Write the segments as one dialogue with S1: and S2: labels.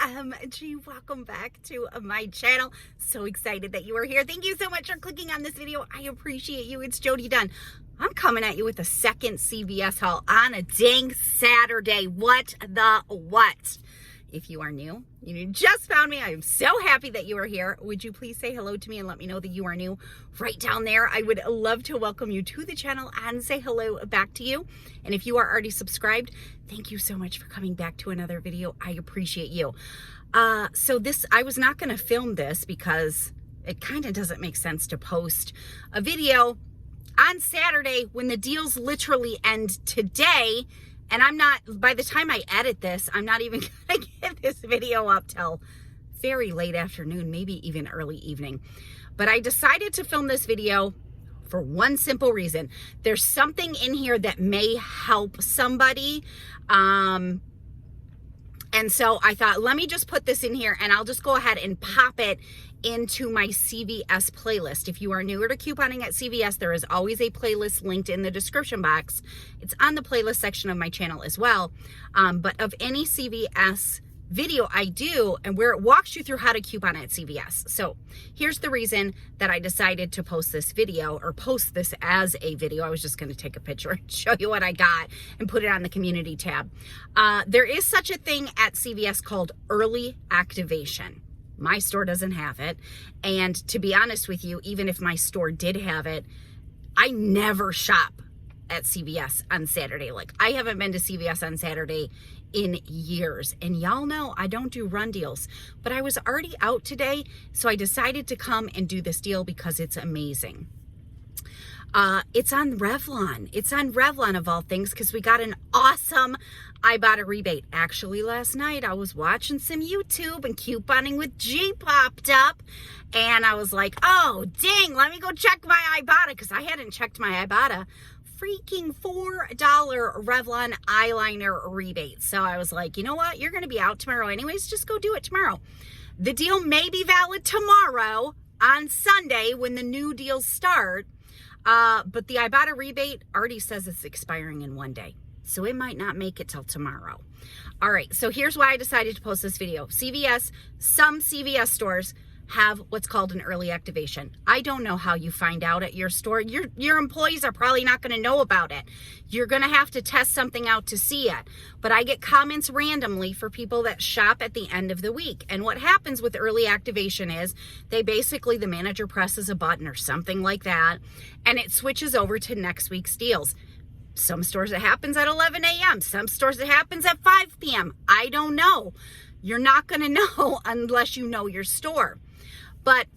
S1: OMG, welcome back to my channel. So excited that you are here. Thank you so much for clicking on this video. I appreciate you. It's Jodi Dunn. I'm coming at you with a second CVS haul on a dang Saturday. What the what? If you are new, you just found me, I am so happy that you are here. Would you please say hello to me and let me know that you are new right down there? I would love to welcome you to the channel and say hello back to you. And if you are already subscribed, thank you so much for coming back to another video. I appreciate you. I was not going to film this because it kind of doesn't make sense to post a video on Saturday when the deals literally end today. And by the time I edit this, I'm not even going to get this video up till very late afternoon, maybe even early evening. But I decided to film this video for one simple reason. There's something in here that may help somebody. And so I thought, let me just put this in here and I'll just go ahead and pop it into my CVS playlist. If you are newer to couponing at CVS, there is always a playlist linked in the description box. It's on the playlist section of my channel as well. But of any CVS video I do, and where it walks you through how to coupon at CVS. So here's the reason that I decided to post this video, or post this as a video. I was just going to take a picture and show you what I got and put it on the community tab. There is such a thing at CVS called early activation. My store doesn't have it. And to be honest with you, even if my store did have it, I never shop at CVS on Saturday. Like, I haven't been to CVS on Saturday in years. And y'all know I don't do run deals. But I was already out today, so I decided to come and do this deal because it's amazing. It's on Revlon. It's on Revlon of all things because we got an awesome IBOTTA rebate. Actually, last night I was watching some YouTube and couponing with G popped up. And I was like, oh, dang, let me go check my IBOTTA because I hadn't checked my IBOTTA. Freaking $4 Revlon eyeliner rebate. So I was like, you know what? You're going to be out tomorrow anyways. Just go do it tomorrow. The deal may be valid tomorrow on Sunday when the new deals start. But the IBOTTA rebate already says it's expiring in 1 day. So it might not make it till tomorrow. All right, so here's why I decided to post this video. Some CVS stores have what's called an early activation. I don't know how you find out at your store. Your employees are probably not going to know about it. You're going to have to test something out to see it. But I get comments randomly for people that shop at the end of the week. And what happens with early activation is the manager presses a button or something like that, and it switches over to next week's deals. Some stores it happens at 11 a.m. Some stores it happens at 5 p.m. I don't know. You're not going to know unless you know your store. But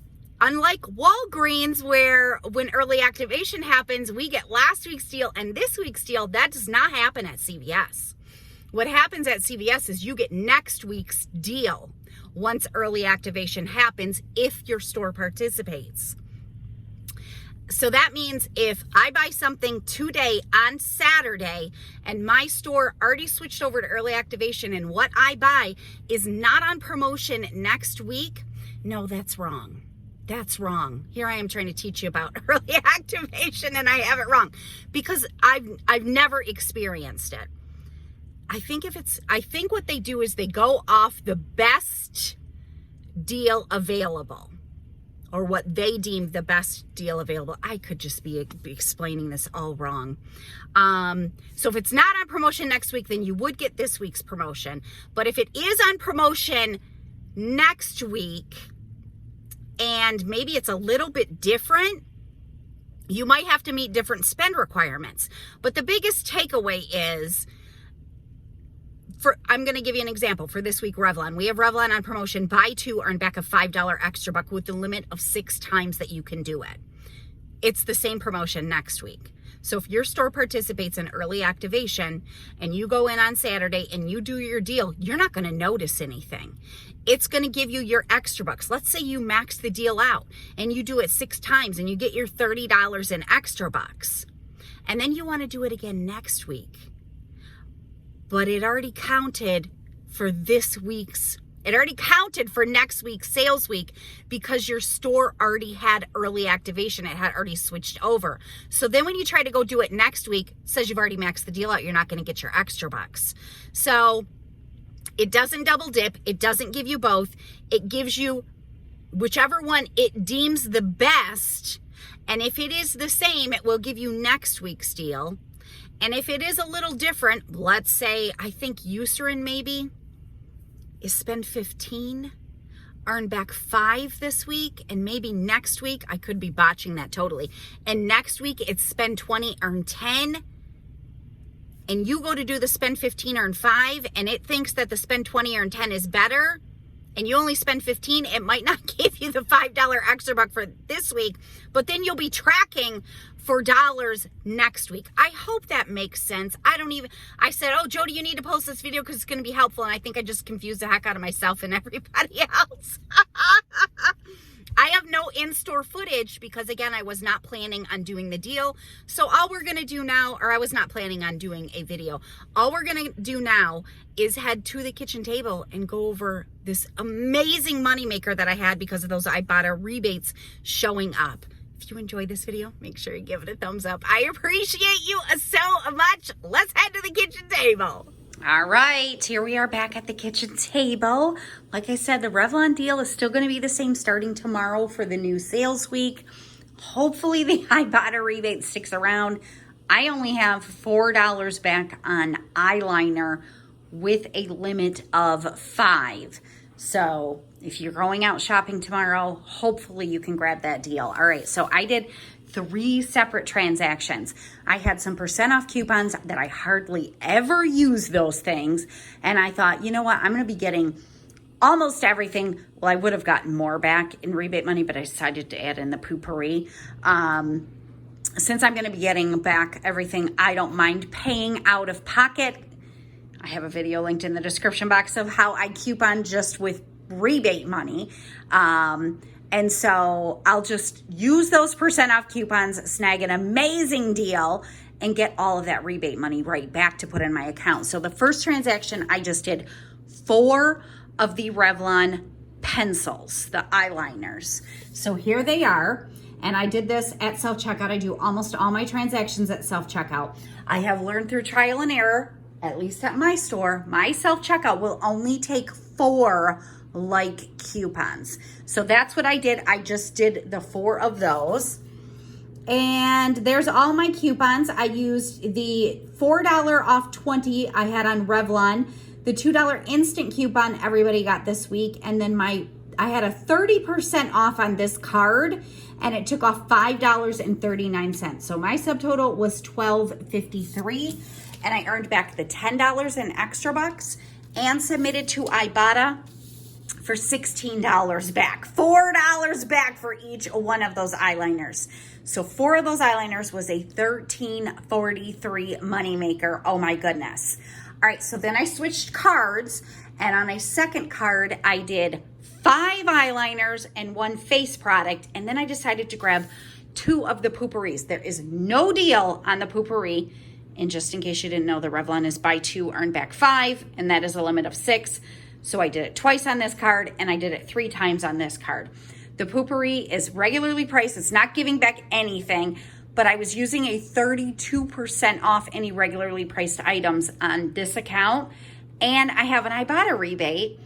S1: unlike Walgreens, where when early activation happens, we get last week's deal and this week's deal, that does not happen at CVS. What happens at CVS is you get next week's deal once early activation happens if your store participates. So that means if I buy something today on Saturday and my store already switched over to early activation and what I buy is not on promotion next week, no, that's wrong. That's wrong. Here I am trying to teach you about early activation and I have it wrong because I've never experienced it. I think what they do is they go off the best deal available, or what they deem the best deal available. I could just be explaining this all wrong. So if it's not on promotion next week, then you would get this week's promotion. But if it is on promotion next week, and maybe it's a little bit different, you might have to meet different spend requirements. But the biggest takeaway is, I'm going to give you an example for this week, Revlon. We have Revlon on promotion, buy 2, earn back a $5 extra buck with the limit of 6 times that you can do it. It's the same promotion next week. So if your store participates in early activation and you go in on Saturday and you do your deal, you're not going to notice anything. It's going to give you your extra bucks. Let's say you max the deal out and you do it 6 times and you get your $30 in extra bucks. And then you want to do it again next week. But it already counted for next week's sales week because your store already had early activation. It had already switched over. So then when you try to go do it next week, it says you've already maxed the deal out. You're not going to get your extra bucks. So It doesn't double dip. It doesn't give you both. It gives you whichever one it deems the best. And if it is the same, it will give you next week's deal. And if it is a little different, let's say, I think Eucerin maybe is spend 15, earn back 5 this week, and maybe next week, I could be botching that totally. And next week it's spend 20, earn 10. And you go to do the spend 15, earn 5, and it thinks that the spend 20, earn 10 is better, and you only spend 15, it might not give you the $5 extra buck for this week, but then you'll be tracking for dollars next week. I hope that makes sense. I said, oh, Jodi, you need to post this video because it's going to be helpful, and I think I just confused the heck out of myself and everybody else. I have no in-store footage because, again, I was not planning on doing the deal. So all we're going to do now, or I was not planning on doing a video. All we're going to do now is head to the kitchen table and go over this amazing moneymaker that I had because of those IBOTTA rebates showing up. If you enjoyed this video, make sure you give it a thumbs up. I appreciate you so much. Let's head to the kitchen table. All right, here we are back at the kitchen table. Like I said, the Revlon deal is still going to be the same starting tomorrow for the new sales week. Hopefully the IBOTTA rebate sticks around. I only have $4 back on eyeliner with a limit of 5. So if you're going out shopping tomorrow, hopefully you can grab that deal. All right, so I did 3 separate transactions. I had some % off coupons that I hardly ever use those things. And I thought, you know what? I'm going to be getting almost everything. Well, I would have gotten more back in rebate money, but I decided to add in the poopery. Since I'm going to be getting back everything, I don't mind paying out of pocket. I have a video linked in the description box of how I coupon just with rebate money. And so I'll just use those % off coupons, snag an amazing deal, and get all of that rebate money right back to put in my account. So the first transaction, I just did 4 of the Revlon pencils, the eyeliners. So here they are. And I did this at self-checkout. I do almost all my transactions at self-checkout. I have learned through trial and error, at least at my store, my self-checkout will only take 4 like coupons. So that's what I did. I just did the 4 of those. And there's all my coupons. I used the $4 off 20 I had on Revlon, the $2 instant coupon everybody got this week, and then I had a 30% off on this card, and it took off $5.39. So my subtotal was $12.53, and I earned back the $10 in extra bucks and submitted to IBOTTA for $16 back. $4 back for each one of those eyeliners. So 4 of those eyeliners was a $13.43 moneymaker. Oh my goodness. All right, so then I switched cards, and on a second card, I did 5 eyeliners and 1 face product, and then I decided to grab 2 of the pooperies. There is no deal on the poopery, and just in case you didn't know, the Revlon is buy 2, earn back 5, and that is a limit of 6. So I did it twice on this card, and I did it 3 times on this card. The poopery is regularly priced. It's not giving back anything, but I was using a 32% off any regularly priced items on this account, and I have an IBOTTA rebate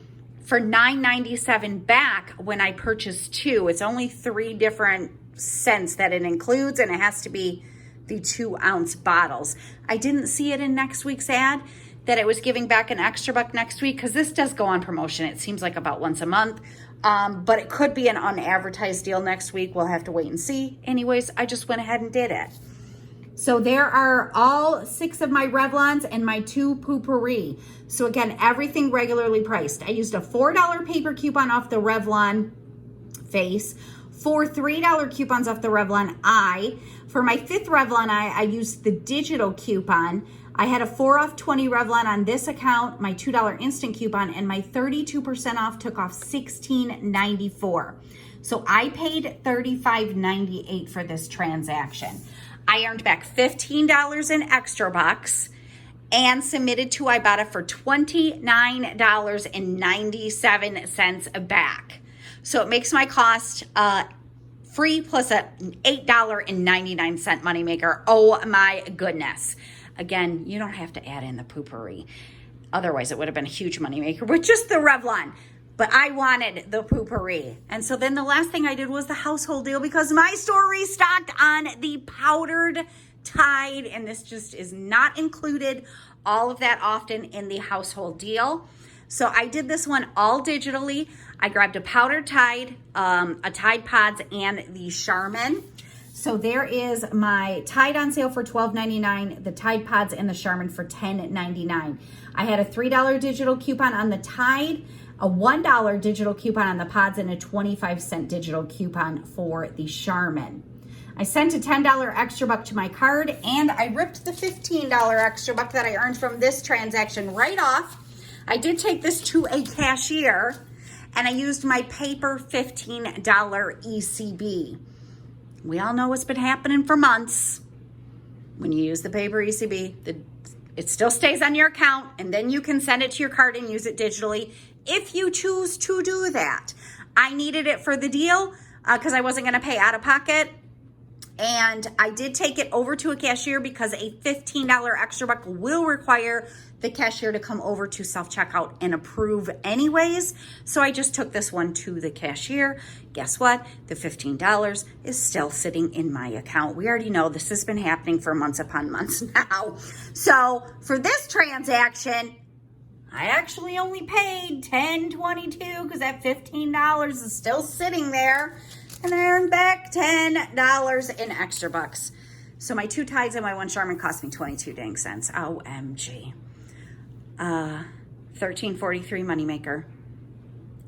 S1: for $9.97 back when I purchase 2. It's only 3 different scents that it includes, and it has to be the 2-ounce bottles. I didn't see it in next week's ad that it was giving back an extra buck next week, because this does go on promotion. It seems like about once a month, but it could be an unadvertised deal next week. We'll have to wait and see. Anyways, I just went ahead and did it. So there are all 6 of my Revlons and my 2 poopery. So again, everything regularly priced. I used a $4 paper coupon off the Revlon face, 4 $3 coupons off the Revlon eye. For my 5th Revlon eye, I used the digital coupon. I had a 4 off 20 Revlon on this account, my $2 instant coupon, and my 32% off took off $16.94. So I paid $35.98 for this transaction. I earned back $15 in extra bucks and submitted to IBOTTA for $29.97 back. So it makes my cost free plus an $8.99 moneymaker. Oh my goodness. Again, you don't have to add in the poopery. Otherwise, it would have been a huge moneymaker with just the Revlon. But I wanted the poopery. And so then the last thing I did was the household deal because my store restocked on the powdered Tide. And this just is not included all of that often in the household deal. So I did this one all digitally. I grabbed a powdered Tide, a Tide Pods, and the Charmin. So there is my Tide on sale for $12.99, the Tide Pods and the Charmin for $10.99. I had a $3 digital coupon on the Tide, a $1 digital coupon on the Pods, and a 25-cent digital coupon for the Charmin. I sent a $10 extra buck to my card, and I ripped the $15 extra buck that I earned from this transaction right off. I did take this to a cashier, and I used my paper $15 ECB. We all know what's been happening for months. When you use the paper ECB, it still stays on your account, and then you can send it to your card and use it digitally if you choose to do that. I needed it for the deal because I wasn't going to pay out of pocket. And I did take it over to a cashier because a $15 extra buck will require the cashier to come over to self-checkout and approve anyways. So I just took this one to the cashier. Guess what? The $15 is still sitting in my account. We already know this has been happening for months upon months now. So for this transaction, I actually only paid $10.22 because that $15 is still sitting there. And I earned back $10 in extra bucks. So my 2 Tides and my 1 Charmin cost me 22 dang cents. OMG. $13.43 moneymaker.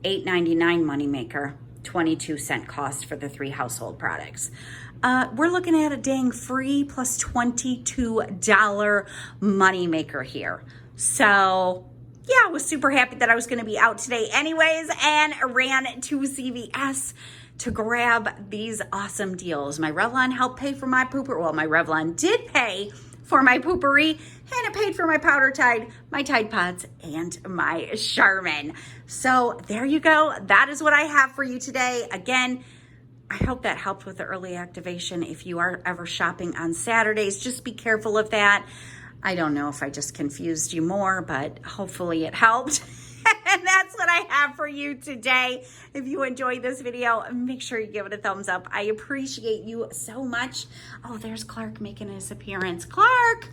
S1: $8.99 moneymaker. 22-cent cost for the 3 household products. We're looking at a dang free plus $22 moneymaker here. So yeah, I was super happy that I was going to be out today anyways, and ran to CVS to grab these awesome deals. My Revlon helped pay for my pooper. Well, my Revlon did pay for my poopery, and it paid for my powder Tide, my Tide Pods, and my Charmin. So there you go. That is what I have for you today. Again, I hope that helped with the early activation. If you are ever shopping on Saturdays, just be careful of that. I don't know if I just confused you more, but hopefully it helped. And that's what I have for you today. If you enjoyed this video, make sure you give it a thumbs up. I appreciate you so much. Oh, there's Clark making his appearance. Clark!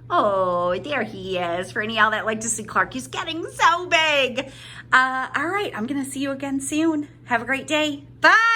S1: Oh, there he is. For any of y'all that like to see Clark, he's getting so big. All right, I'm going to see you again soon. Have a great day. Bye!